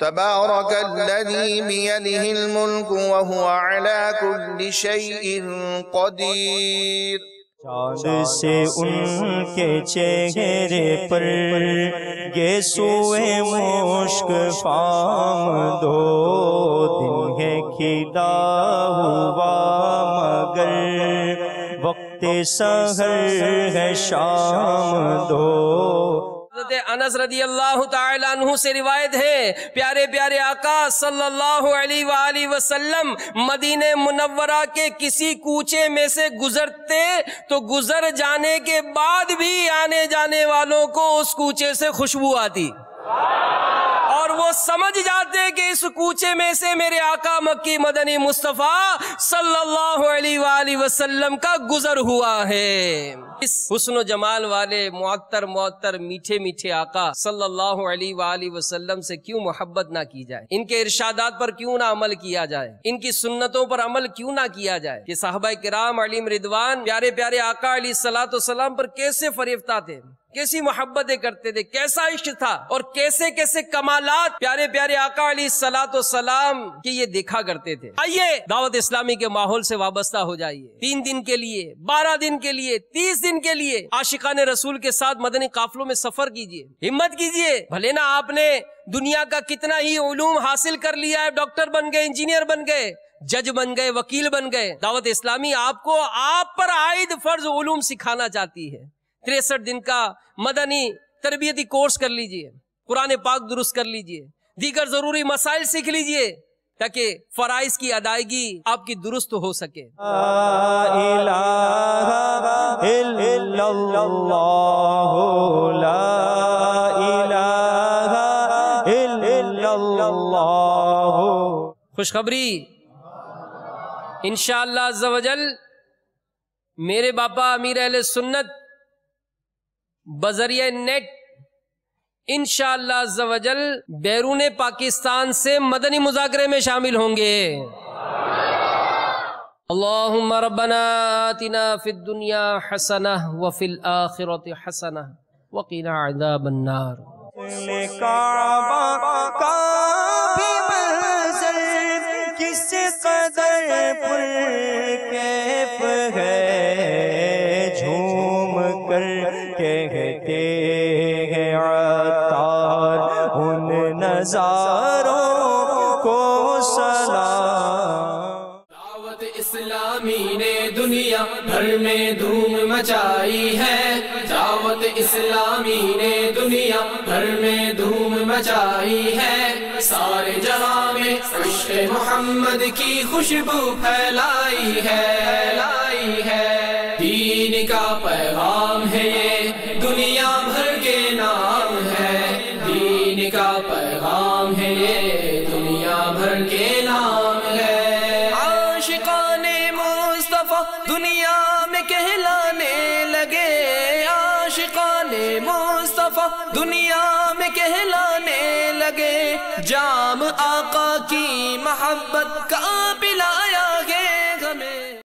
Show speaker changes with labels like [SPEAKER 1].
[SPEAKER 1] تبارك الذي بيده الملك وهو على كل شيء قدير۔
[SPEAKER 2] چاند سے ان کے چہرے پر یہ سوئے مشک فام دو دن ہے کھلا ہوا مگر وقت سحر ہے شام دو۔
[SPEAKER 3] حضرت انس رضی اللہ تعالی عنہ سے روایت ہے، پیارے پیارے آقا صلی اللہ علیہ وآلہ وسلم مدینہ منورہ کے کسی کوچے میں سے گزرتے تو گزر جانے کے بعد بھی آنے جانے والوں کو اس کوچے سے خوشبو آتی، اور وہ سمجھ جاتے کہ اس کوچے میں سے میرے آقا مکی مدنی مصطفیٰ صلی اللہ علیہ وآلہ وسلم کا گزر ہوا ہے۔ اس حسن و جمال والے معطر میٹھے میٹھے آقا صلی اللہ علیہ وآلہ وسلم سے کیوں محبت نہ کی جائے، ان کے ارشادات پر کیوں نہ عمل کیا جائے، ان کی سنتوں پر عمل کیوں نہ کیا جائے کہ صحابہ کرام علیہم رضوان پیارے پیارے آقا علیہ الصلوۃ والسلام پر کیسے فریفتہ تھے، کیسی محبتیں کرتے تھے، کیسا عشق تھا، اور کیسے کیسے کمالات پیارے پیارے آقا علیہ الصلوۃ والسلام کے یہ دیکھا کرتے تھے۔ آئیے دعوت اسلامی کے ماحول سے وابستہ ہو جائیے، 3 دن کے لیے، 12 دن کے لیے، 30 دن کے لیے عاشقان رسول کے ساتھ مدنی قافلوں میں سفر کیجیے، ہمت کیجیے۔ بھلے نہ آپ نے دنیا کا کتنا ہی علوم حاصل کر لیا ہے، ڈاکٹر بن گئے، انجینئر بن گئے، جج بن گئے، وکیل بن گئے، دعوت اسلامی آپ کو آپ پر عائد فرض علوم سکھانا چاہتی ہے۔ 63 دن کا مدنی تربیتی کورس کر لیجئے، قرآن پاک درست کر لیجئے، دیگر ضروری مسائل سیکھ لیجئے تاکہ فرائض کی ادائیگی آپ کی درست ہو سکے۔
[SPEAKER 2] لا الہ الا اللہ، لا الہ الا اللہ۔
[SPEAKER 3] خوشخبری، انشاءاللہ عز و جل میرے باپا امیر اہل سنت بذریعہ نیٹ انشاءاللہ عز و جل بیرون پاکستان سے مدنی مذاکرے میں شامل ہوں گے۔ اللہم ربنا آتنا فی الدنیا حسنہ وفی الآخرۃ حسنہ وقنا عذاب النار۔
[SPEAKER 2] کعبہ کا بھی منظر کس قدر پرکیف ہے، جھوم کر کہتے ہیں عطار ان نظاروں کو سلام۔
[SPEAKER 4] دعوت اسلامی نے دنیا بھر میں دھوم مچائی ہے، دعوت اسلامی نے دنیا بھر میں دھوم مچائی ہے، سارے جہاں میں عشق محمد کی خوشبو پھیلائی ہے، دین کا پیغام ہے یہ دنیا بھر کے نام ہے، دین کا پیغام ہے یہ دنیا بھر کے نام ہے۔ عاشقان مصطفیٰ دنیا میں کہلانے لگے، عاشقان مصطفیٰ دنیا میں کہلانے لگے، جام آقا کی محبت کا پلایا